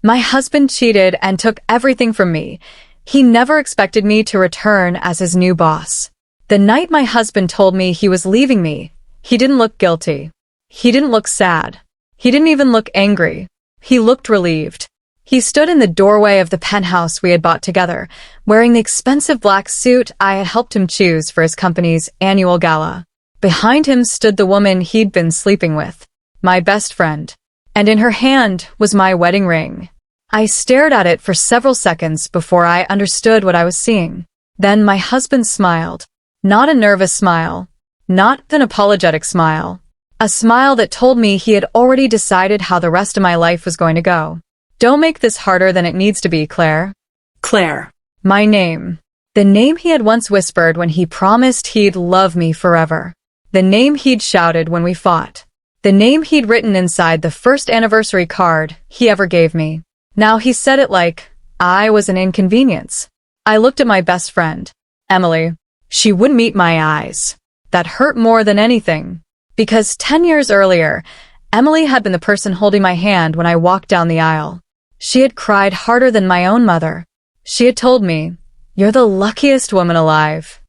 My husband cheated and took everything from me. He never expected me to return as his new boss. The night my husband told me he was leaving me, he didn't look guilty. He didn't look sad. He didn't even look angry. He looked relieved. He stood in the doorway of the penthouse we had bought together, wearing the expensive black suit I had helped him choose for his company's annual gala. Behind him stood the woman he'd been sleeping with, my best friend, and in her hand was my wedding ring. I stared at it for several seconds before I understood what I was seeing. Then my husband smiled. Not a nervous smile. Not an apologetic smile. A smile that told me he had already decided how the rest of my life was going to go. Don't make this harder than it needs to be, Claire. Claire. My name. The name he had once whispered when he promised he'd love me forever. The name he'd shouted when we fought. The name he'd written inside the first anniversary card he ever gave me. Now he said it like I was an inconvenience. I looked at my best friend, Emily. She wouldn't meet my eyes. That hurt more than anything. Because 10 years earlier, Emily had been the person holding my hand when I walked down the aisle. She had cried harder than my own mother. She had told me, "You're the luckiest woman alive."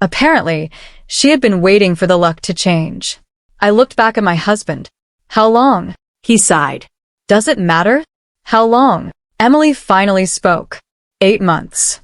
Apparently, she had been waiting for the luck to change. I looked back at my husband. How long? He sighed. Does it matter? How long? Emily finally spoke. 8 months.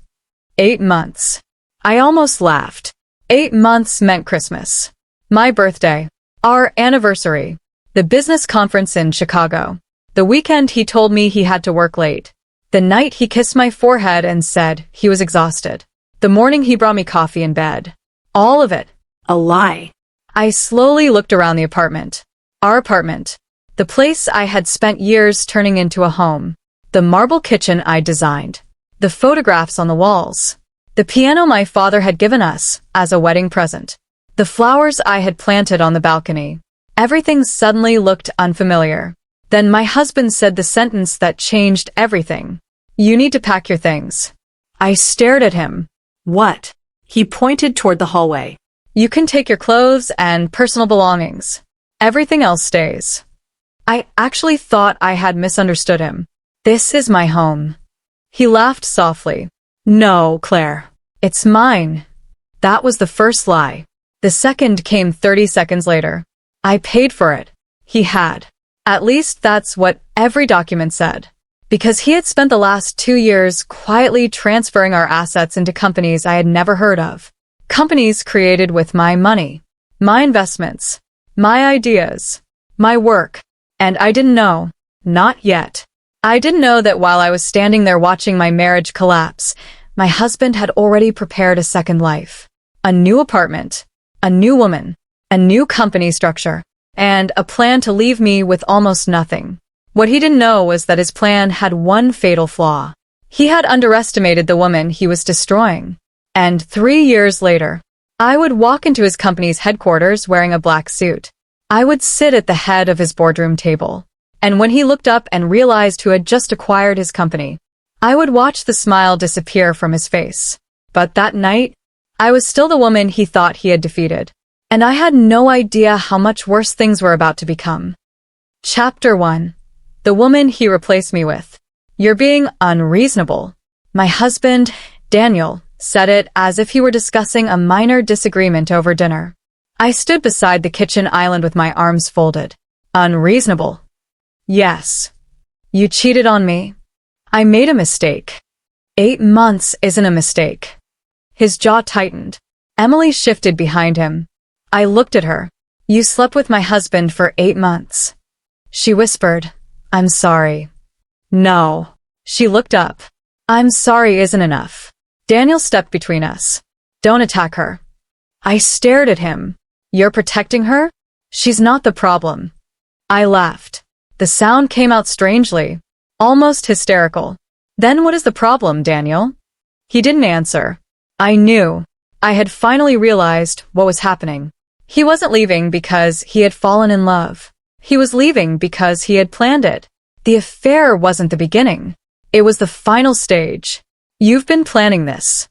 8 months. I almost laughed. 8 months meant Christmas. My birthday. Our anniversary. The business conference in Chicago. The weekend he told me he had to work late. The night he kissed my forehead and said he was exhausted. The morning he brought me coffee in bed. All of it. A lie. I slowly looked around the apartment. Our apartment. The place I had spent years turning into a home. The marble kitchen I designed. The photographs on the walls. The piano my father had given us as a wedding present. The flowers I had planted on the balcony. Everything suddenly looked unfamiliar. Then my husband said the sentence that changed everything. You need to pack your things. I stared at him. What? He pointed toward the hallway. You can take your clothes and personal belongings. Everything else stays. I actually thought I had misunderstood him. This is my home. He laughed softly. No, Claire. It's mine. That was the first lie. The second came 30 seconds later. I paid for it. He had. At least that's what every document said. Because he had spent the last 2 years quietly transferring our assets into companies I had never heard of. Companies created with my money, my investments, my ideas, my work. And I didn't know. Not yet. I didn't know that while I was standing there watching my marriage collapse, my husband had already prepared a second life. A new apartment, a new woman, a new company structure, and a plan to leave me with almost nothing. What he didn't know was that his plan had one fatal flaw. He had underestimated the woman he was destroying. And 3 years later, I would walk into his company's headquarters wearing a black suit. I would sit at the head of his boardroom table. And when he looked up and realized who had just acquired his company, I would watch the smile disappear from his face. But that night, I was still the woman he thought he had defeated. And I had no idea how much worse things were about to become. Chapter 1. The woman he replaced me with. You're being unreasonable. My husband, Daniel, said it as if he were discussing a minor disagreement over dinner. I stood beside the kitchen island with my arms folded. Unreasonable. Yes. You cheated on me. I made a mistake. 8 months isn't a mistake. His jaw tightened. Emily shifted behind him. I looked at her. You slept with my husband for 8 months. She whispered, I'm sorry. No. She looked up. I'm sorry isn't enough. Daniel stepped between us. Don't attack her. I stared at him. You're protecting her? She's not the problem. I laughed. The sound came out strangely, almost hysterical. Then what is the problem, Daniel? He didn't answer. I knew. I had finally realized what was happening. He wasn't leaving because he had fallen in love. He was leaving because he had planned it. The affair wasn't the beginning. It was the final stage. You've been planning this.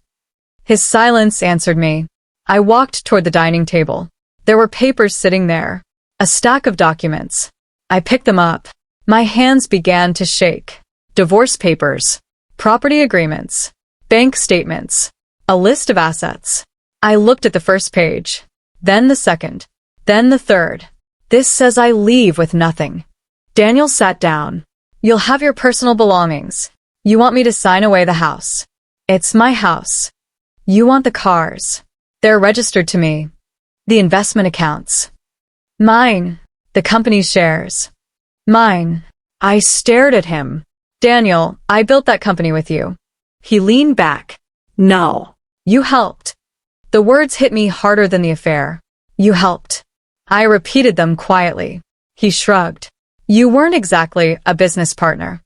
His silence answered me. I walked toward the dining table. There were papers sitting there. A stack of documents. I picked them up. My hands began to shake. divorce papers, property agreements, bank statements, a list of assets. I looked at the first page, then the second, then the third. This says I leave with nothing. Daniel sat down. You'll have your personal belongings. You want me to sign away the house. It's my house. You want the cars. They're registered to me. The investment accounts. Mine. The company's shares. Mine. I stared at him. Daniel, I built that company with you. He leaned back. No. You helped. The words hit me harder than the affair. You helped. I repeated them quietly. He shrugged. You weren't exactly a business partner.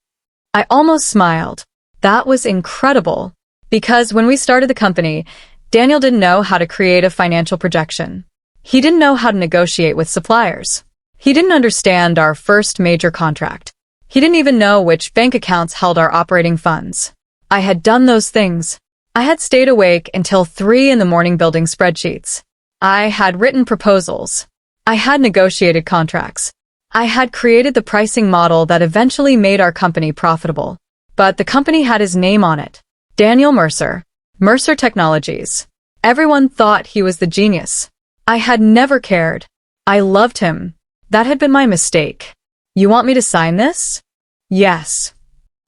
I almost smiled. That was incredible. Because when we started the company, Daniel didn't know how to create a financial projection. He didn't know how to negotiate with suppliers. He didn't understand our first major contract. He didn't even know which bank accounts held our operating funds. I had done those things. I had stayed awake until 3 a.m. building spreadsheets. I had written proposals. I had negotiated contracts. I had created the pricing model that eventually made our company profitable. But the company had his name on it. Daniel Mercer. Mercer Technologies. Everyone thought he was the genius. I had never cared. I loved him. That had been my mistake. You want me to sign this? Yes.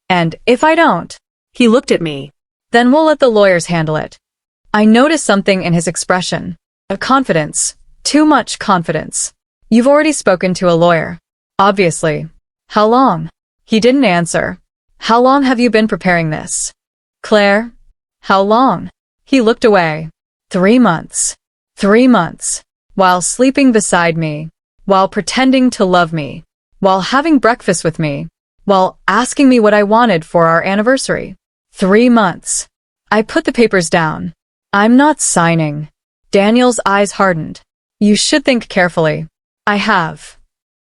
And if I don't? He looked at me. Then we'll let the lawyers handle it. I noticed something in his expression. A confidence. Too much confidence. You've already spoken to a lawyer. Obviously. How long? He didn't answer. How long have you been preparing this? Claire? How long? He looked away. 3 months. 3 months. While sleeping beside me. While pretending to love me. While having breakfast with me. While asking me what I wanted for our anniversary. 3 months. I put the papers down. I'm not signing. Daniel's eyes hardened. You should think carefully. I have.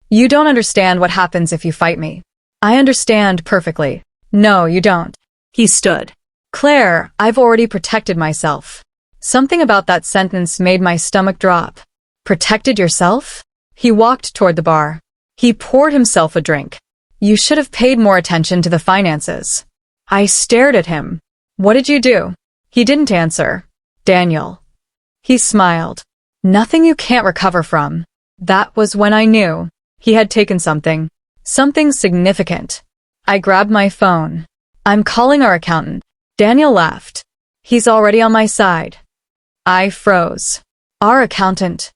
You don't understand what happens if you fight me. I understand perfectly. No, you don't. He stood. Claire, I've already protected myself. Something about that sentence made my stomach drop. Protected yourself? He walked toward the bar. He poured himself a drink. You should have paid more attention to the finances. I stared at him. What did you do? He didn't answer. Daniel. He smiled. Nothing you can't recover from. That was when I knew. He had taken something. Something significant. I grabbed my phone. I'm calling our accountant. Daniel laughed. He's already on my side. I froze. Our accountant.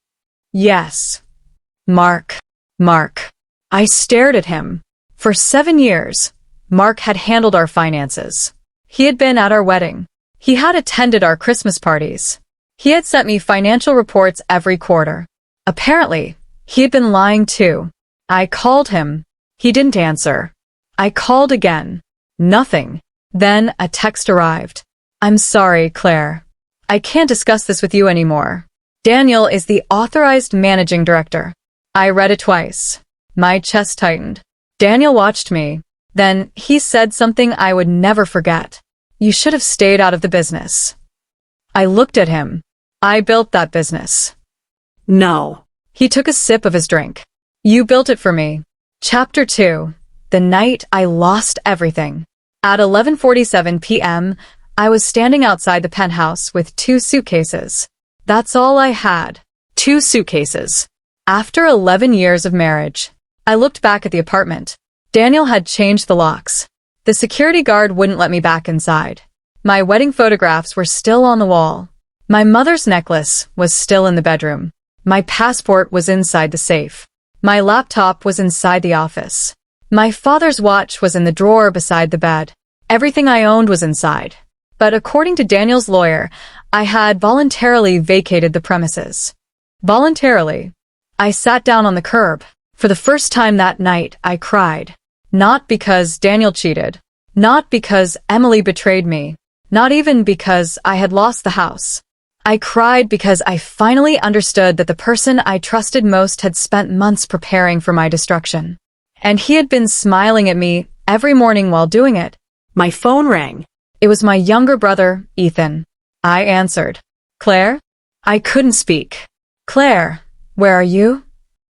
Yes. Mark. I stared at him. For 7 years, Mark had handled our finances. He had been at our wedding. He had attended our Christmas parties. He had sent me financial reports every quarter. Apparently, he had been lying too. I called him. He didn't answer. I called again. Nothing. Then a text arrived. I'm sorry, Claire. I can't discuss this with you anymore. Daniel is the authorized managing director. I read it twice. My chest tightened. Daniel watched me. Then he said something I would never forget. You should have stayed out of the business. I looked at him. I built that business. No. He took a sip of his drink. You built it for me. Chapter 2. The night I lost everything. At 11:47 p.m., I was standing outside the penthouse with 2 suitcases. That's all I had. 2 suitcases. After 11 years of marriage, I looked back at the apartment. Daniel had changed the locks. The security guard wouldn't let me back inside. My wedding photographs were still on the wall. My mother's necklace was still in the bedroom. My passport was inside the safe. My laptop was inside the office. My father's watch was in the drawer beside the bed. Everything I owned was inside. But according to Daniel's lawyer, I had voluntarily vacated the premises. Voluntarily. I sat down on the curb. For the first time that night, I cried. Not because Daniel cheated. Not because Emily betrayed me. Not even because I had lost the house. I cried because I finally understood that the person I trusted most had spent months preparing for my destruction. And he had been smiling at me every morning while doing it. My phone rang. It was my younger brother, Ethan. I answered. Claire? I couldn't speak. Claire, where are you?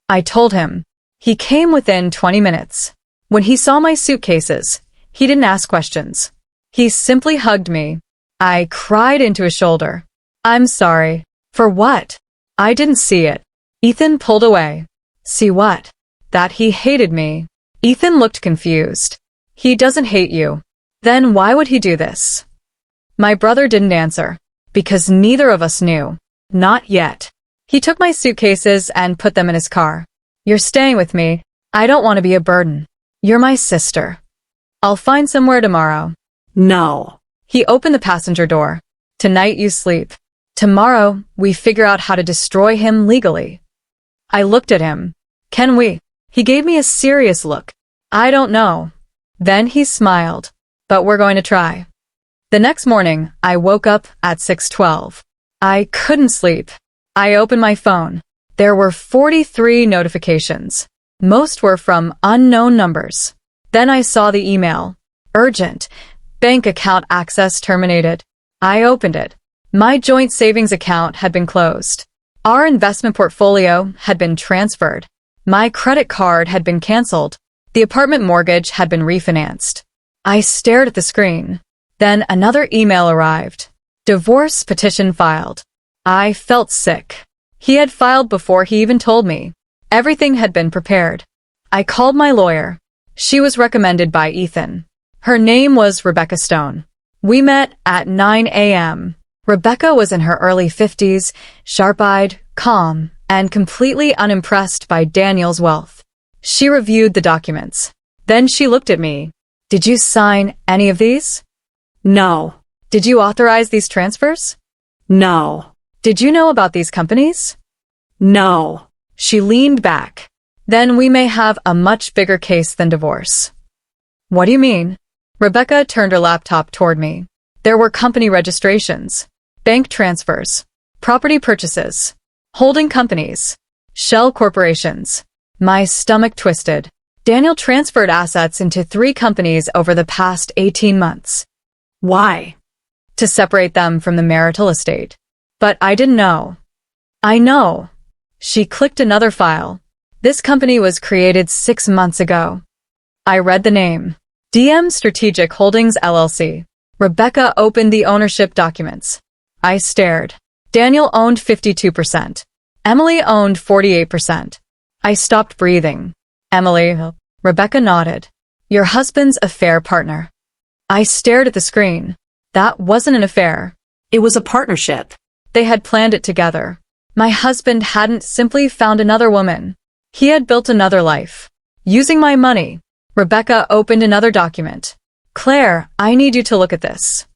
I told him. He came within 20 minutes. When he saw my suitcases, He didn't ask questions. He simply hugged me. I cried into his shoulder. I'm sorry. For what? I didn't see it. Ethan pulled away. See what? That he hated me. Ethan looked confused. He doesn't hate you. Then why would he do this? My brother didn't answer. Because neither of us knew. Not yet. He took my suitcases and put them in his car. You're staying with me. I don't want to be a burden. You're my sister. I'll find somewhere tomorrow. No. He opened the passenger door. Tonight you sleep. Tomorrow we figure out how to destroy him legally. I looked at him. Can we? He gave me a serious look. I don't know. Then he smiled. But we're going to try. The next morning, I woke up at 6:12. I couldn't sleep. I opened my phone. There were 43 notifications. Most were from unknown numbers. Then I saw the email. Urgent. Bank account access terminated. I opened it. My joint savings account had been closed. Our investment portfolio had been transferred. My credit card had been canceled. The apartment mortgage had been refinanced. I stared at the screen. Then another email arrived. Divorce petition filed. I felt sick. He had filed before he even told me. Everything had been prepared. I called my lawyer. She was recommended by Ethan. Her name was Rebecca Stone. We met at 9 a.m. Rebecca was in her early 50s, sharp-eyed, calm, and completely unimpressed by Daniel's wealth. She reviewed the documents. Then she looked at me. Did you sign any of these? No. Did you authorize these transfers? No. Did you know about these companies? No. She leaned back. Then we may have a much bigger case than divorce. What do you mean? Rebecca turned her laptop toward me. There were company registrations, bank transfers, property purchases, holding companies, shell corporations. My stomach twisted. Daniel transferred assets into 3 companies over the past 18 months. Why? To separate them from the marital estate. But I didn't know. I know. She clicked another file. This company was created 6 months ago. I read the name. DM Strategic Holdings LLC. Rebecca opened the ownership documents. I stared. Daniel owned 52%. Emily owned 48%. I stopped breathing. Emily. Rebecca nodded. Your husband's affair partner. I stared at the screen. That wasn't an affair. It was a partnership. They had planned it together. My husband hadn't simply found another woman. He had built another life. Using my money. Rebecca opened another document. Claire, I need you to look at this.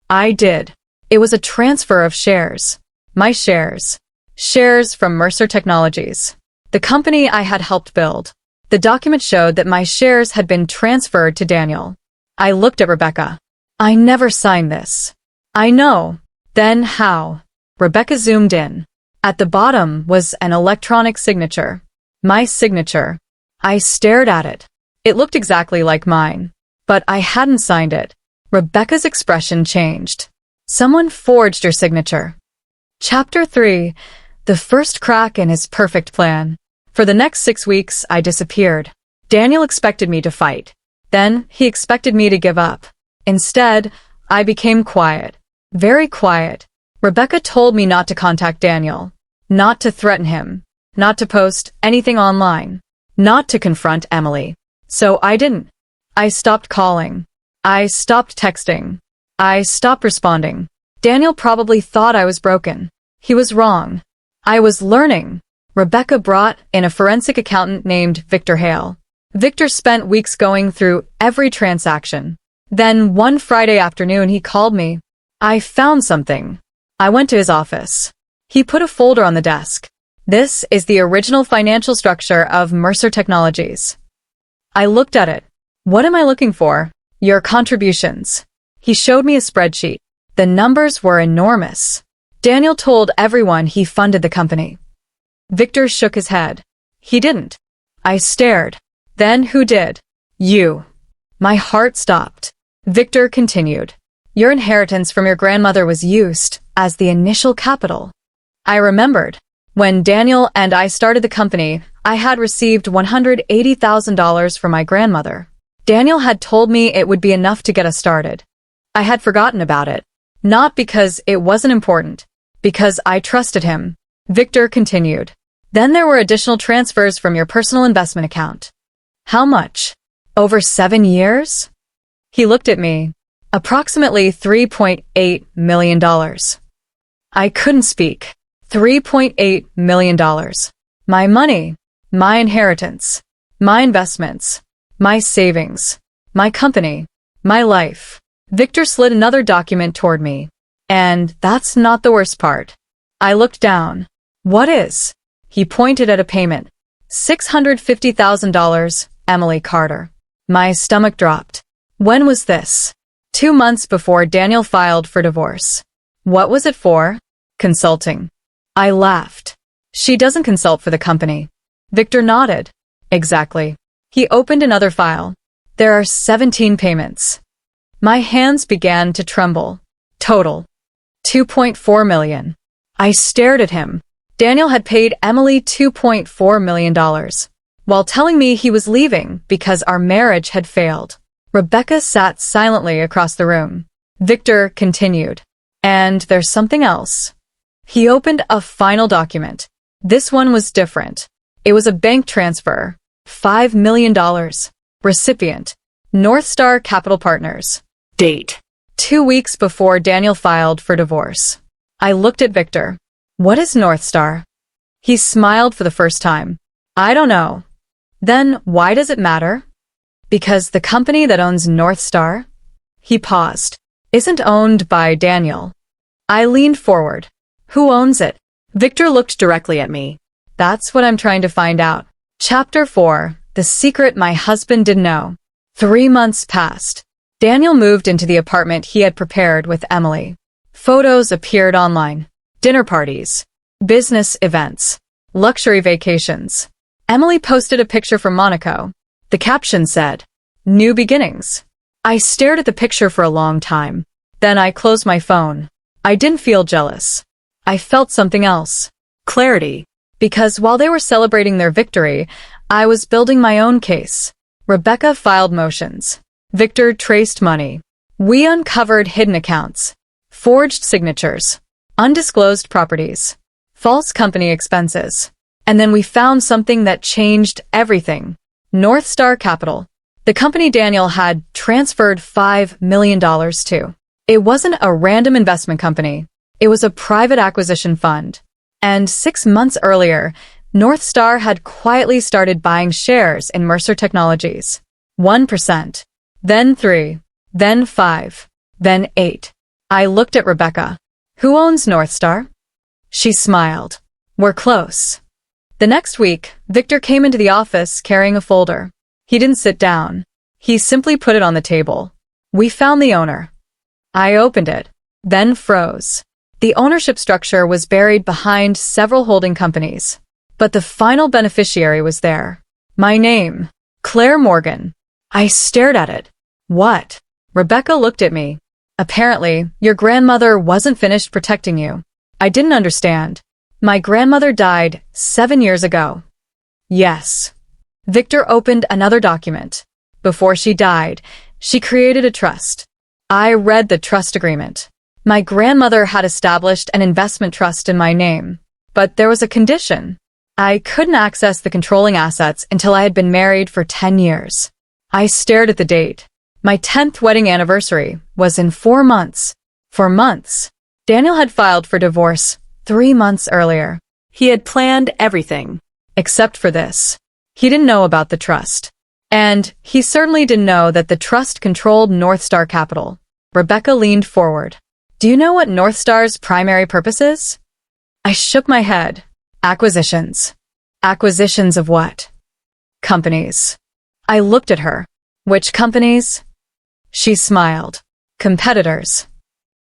I did. It was a transfer of shares. My shares. Shares from Mercer Technologies. The company I had helped build. The document showed that my shares had been transferred to Daniel. I looked at Rebecca. I never signed this. I know. Then how? Rebecca zoomed in. At the bottom was an electronic signature. My signature. I stared at it. It looked exactly like mine. But I hadn't signed it. Rebecca's expression changed. Someone forged your signature. Chapter 3. The first crack in his perfect plan. For the next 6 weeks, I disappeared. Daniel expected me to fight. Then, he expected me to give up. Instead, I became quiet. Very quiet. Rebecca told me not to contact Daniel. Not to threaten him. Not to post anything online. Not to confront Emily. So I didn't. I stopped calling. I stopped texting. I stopped responding. Daniel probably thought I was broken. He was wrong. I was learning. Rebecca brought in a forensic accountant named Victor Hale. Victor spent weeks going through every transaction. Then one Friday afternoon he called me. I found something. I went to his office. He put a folder on the desk. This is the original financial structure of Mercer Technologies. I looked at it. What am I looking for? Your contributions. He showed me a spreadsheet. The numbers were enormous. Daniel told everyone he funded the company. Victor shook his head. He didn't. I stared. Then who did? You. My heart stopped. Victor continued. Your inheritance from your grandmother was used as the initial capital. I remembered. When Daniel and I started the company, I had received $180,000 from my grandmother. Daniel had told me it would be enough to get us started. I had forgotten about it. Not because it wasn't important, because I trusted him. Victor continued. Then there were additional transfers from your personal investment account. How much? Over 7 years? He looked at me. Approximately $3.8 million. I couldn't speak. $3.8 million. My money, my inheritance, my investments, my savings, my company, my life. Victor slid another document toward me. And that's not the worst part. I looked down. What is? He pointed at a payment. $650,000, Emily Carter. My stomach dropped. When was this? 2 months before Daniel filed for divorce. What was it for? Consulting. I laughed. She doesn't consult for the company. Victor nodded. Exactly. He opened another file. There are 17 payments. My hands began to tremble. Total. $2.4 million. I stared at him. Daniel had paid Emily $2.4 million, while telling me he was leaving because our marriage had failed. Rebecca sat silently across the room. Victor continued. And there's something else. He opened a final document. This one was different. It was a bank transfer. $5 million. Recipient. North Star Capital Partners. Date. 2 weeks before Daniel filed for divorce. I looked at Victor. What is North Star? He smiled for the first time. I don't know. Then why does it matter? Because the company that owns North Star? He paused. Isn't owned by Daniel. I leaned forward. Who owns it? Victor looked directly at me. That's what I'm trying to find out. Chapter 4. The secret my husband didn't know. 3 months passed. Daniel moved into the apartment he had prepared with Emily. Photos appeared online. Dinner parties. Business events. Luxury vacations. Emily posted a picture from Monaco. The caption said, New beginnings. I stared at the picture for a long time. Then I closed my phone. I didn't feel jealous. I felt something else. Clarity. Because while they were celebrating their victory, I was building my own case. Rebecca filed motions. Victor traced money. We uncovered hidden accounts. Forged signatures. Undisclosed properties. False company expenses. And then we found something that changed everything. North Star Capital. The company Daniel had transferred $5 million to. It wasn't a random investment company. It was a private acquisition fund. And 6 months earlier, North Star had quietly started buying shares in Mercer Technologies. 1%. Then 3. Then 5. Then 8. I looked at Rebecca. Who owns North Star? She smiled. We're close. The next week, Victor came into the office carrying a folder. He didn't sit down. He simply put it on the table. We found the owner. I opened it, then froze. The ownership structure was buried behind several holding companies. But the final beneficiary was there. My name, Claire Morgan. I stared at it. What? Rebecca looked at me. Apparently, your grandmother wasn't finished protecting you. I didn't understand. My grandmother died 7 years ago. Yes. Victor opened another document. Before she died, she created a trust. I read the trust agreement. My grandmother had established an investment trust in my name. But there was a condition. I couldn't access the controlling assets until I had been married for 10 years. I stared at the date. My 10th wedding anniversary was in 4 months. For months. Daniel had filed for divorce 3 months earlier. He had planned everything. Except for this. He didn't know about the trust. And he certainly didn't know that the trust controlled North Star Capital. Rebecca leaned forward. Do you know what North Star's primary purpose is? I shook my head. Acquisitions. Acquisitions of what? Companies. I looked at her. Which companies? She smiled. Competitors.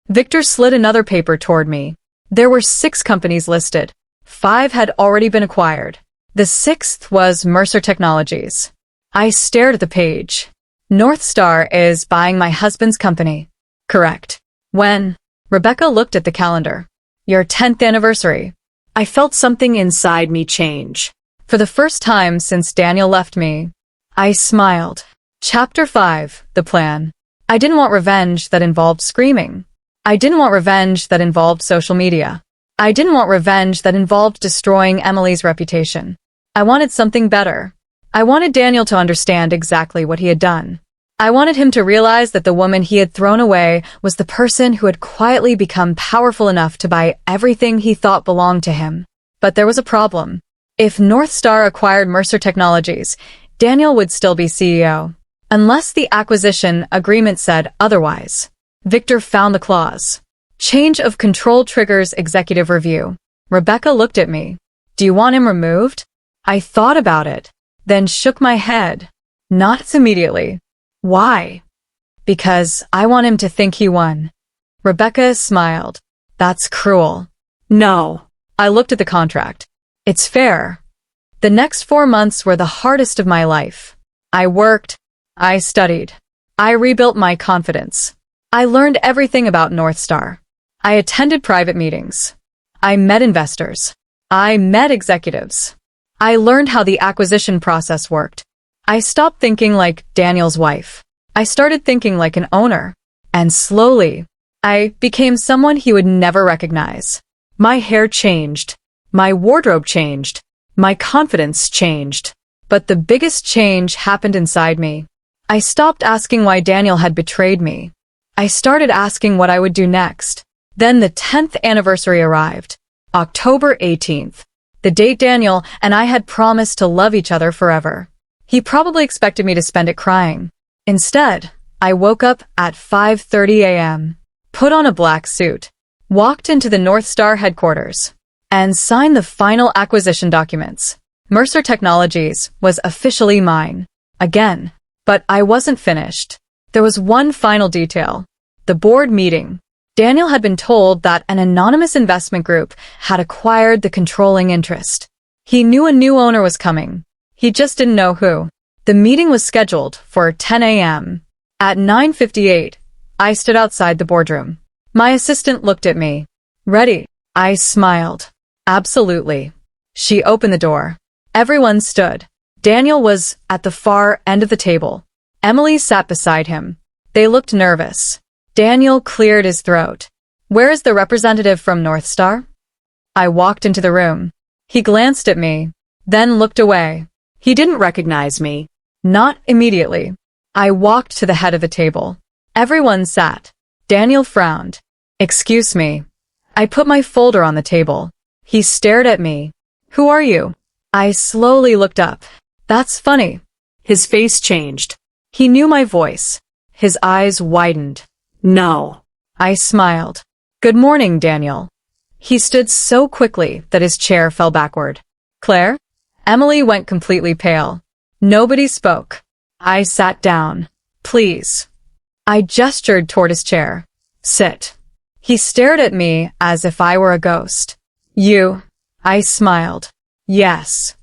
Victor slid another paper toward me. There were 6 companies listed. 5 had already been acquired. The 6th was Mercer Technologies. I stared at the page. North Star is buying my husband's company. Correct. When? Rebecca looked at the calendar. Your 10th anniversary. I felt something inside me change. For the first time since Daniel left me, I smiled. Chapter 5. The Plan. I didn't want revenge that involved screaming. I didn't want revenge that involved social media. I didn't want revenge that involved destroying Emily's reputation. I wanted something better. I wanted Daniel to understand exactly what he had done. I wanted him to realize that the woman he had thrown away was the person who had quietly become powerful enough to buy everything he thought belonged to him. But there was a problem. If North Star acquired Mercer Technologies, Daniel would still be CEO. Unless the acquisition agreement said otherwise. Victor found the clause. Change of control triggers executive review. Rebecca looked at me. Do you want him removed? I thought about it, then shook my head. Not immediately. Why? Because I want him to think he won. Rebecca smiled. That's cruel. No. I looked at the contract. It's fair. The next 4 months were the hardest of my life. I worked. I studied. I rebuilt my confidence. I learned everything about North Star. I attended private meetings. I met investors. I met executives. I learned how the acquisition process worked. I stopped thinking like Daniel's wife. I started thinking like an owner. And slowly, I became someone he would never recognize. My hair changed. My wardrobe changed. My confidence changed. But the biggest change happened inside me. I stopped asking why Daniel had betrayed me. I started asking what I would do next. Then the 10th anniversary arrived. October 18th. The date Daniel and I had promised to love each other forever. He probably expected me to spend it crying. Instead, I woke up at 5:30 a.m., put on a black suit, walked into the North Star headquarters, and signed the final acquisition documents. Mercer Technologies was officially mine. Again. But I wasn't finished. There was one final detail. The board meeting. Daniel had been told that an anonymous investment group had acquired the controlling interest. He knew a new owner was coming. He just didn't know who. The meeting was scheduled for 10 a.m. At 9:58, I stood outside the boardroom. My assistant looked at me. Ready? I smiled. Absolutely. She opened the door. Everyone stood. Daniel was at the far end of the table. Emily sat beside him. They looked nervous. Daniel cleared his throat. Where is the representative from North Star? I walked into the room. He glanced at me, then looked away. He didn't recognize me. Not immediately. I walked to the head of the table. Everyone sat. Daniel frowned. Excuse me. I put my folder on the table. He stared at me. Who are you? I slowly looked up. That's funny. His face changed. He knew my voice. His eyes widened. No. I smiled. Good morning, Daniel. He stood so quickly that his chair fell backward. Claire? Emily went completely pale. Nobody spoke. I sat down. Please. I gestured toward his chair. Sit. He stared at me as if I were a ghost. You? I smiled. Yes.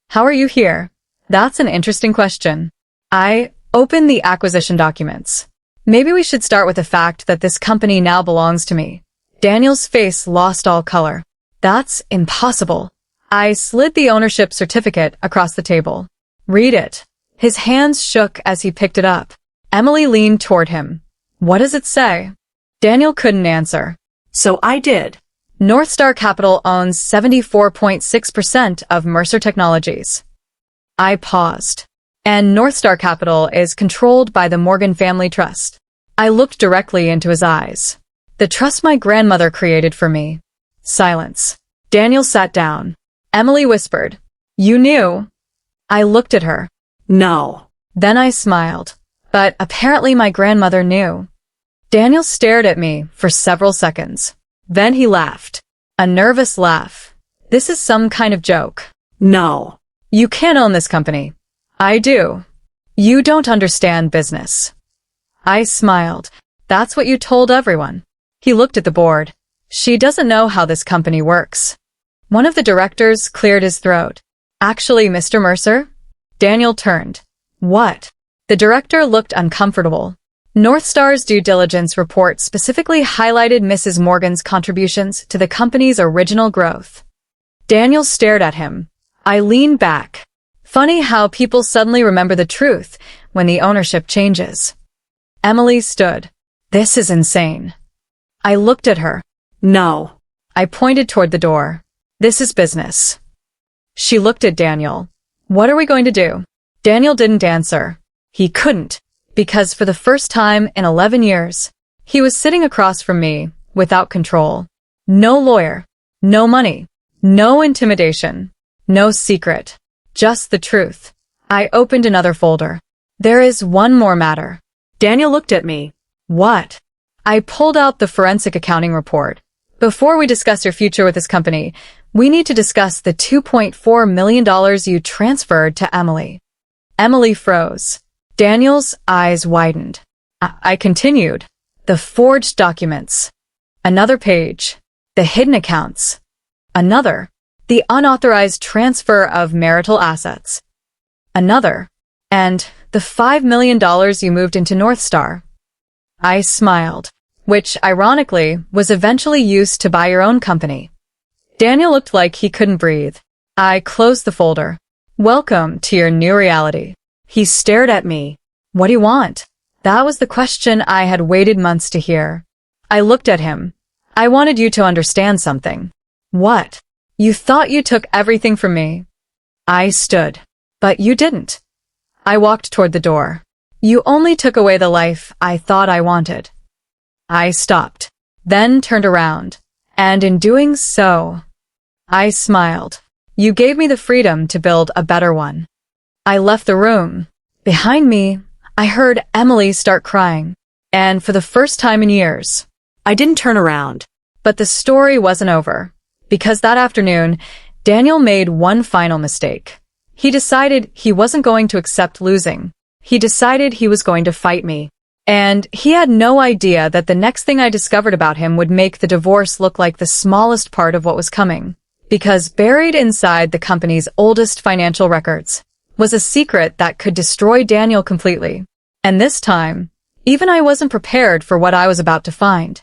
How are you here? That's an interesting question. I opened the acquisition documents. Maybe we should start with the fact that this company now belongs to me. Daniel's face lost all color. That's impossible. I slid the ownership certificate across the table. Read it. His hands shook as he picked it up. Emily leaned toward him. What does it say? Daniel couldn't answer. So I did. North Star Capital owns 74.6% of Mercer Technologies. I paused. And North Star Capital is controlled by the Morgan Family Trust. I looked directly into his eyes. The trust my grandmother created for me. Silence. Daniel sat down. Emily whispered, You knew? I looked at her. No. Then I smiled. But apparently my grandmother knew. Daniel stared at me for several seconds. Then he laughed. A nervous laugh. This is some kind of joke. No. You can't own this company. I do. You don't understand business. I smiled. That's what you told everyone. He looked at the board. She doesn't know how this company works. One of the directors cleared his throat. Actually, Mr. Mercer? Daniel turned. What? The director looked uncomfortable. North Star's due diligence report specifically highlighted Mrs. Morgan's contributions to the company's original growth. Daniel stared at him. I leaned back. Funny how people suddenly remember the truth when the ownership changes. Emily stood. This is insane. I looked at her. No. I pointed toward the door. This is business. She looked at Daniel. What are we going to do? Daniel didn't answer. He couldn't, because for the first time in 11 years, he was sitting across from me without control. No lawyer, no money, no intimidation, no secret, just the truth. I opened another folder. There is one more matter. Daniel looked at me. What? I pulled out the forensic accounting report. Before we discuss your future with this company, we need to discuss the $2.4 million you transferred to Emily. Emily froze. Daniel's eyes widened. I continued. The forged documents. Another page. The hidden accounts. Another. The unauthorized transfer of marital assets. Another. And the $5 million you moved into North Star. I smiled, which, ironically, was eventually used to buy your own company. Daniel looked like he couldn't breathe. I closed the folder. Welcome to your new reality. He stared at me. What do you want? That was the question I had waited months to hear. I looked at him. I wanted you to understand something. What? You thought you took everything from me. I stood. But you didn't. I walked toward the door. You only took away the life I thought I wanted. I stopped, then turned around, and in doing so, I smiled. You gave me the freedom to build a better one. I left the room. Behind me, I heard Emily start crying, and for the first time in years, I didn't turn around. But the story wasn't over, because that afternoon, Daniel made one final mistake. He decided he wasn't going to accept losing. He decided he was going to fight me. And he had no idea that the next thing I discovered about him would make the divorce look like the smallest part of what was coming. Because buried inside the company's oldest financial records was a secret that could destroy Daniel completely. And this time, even I wasn't prepared for what I was about to find.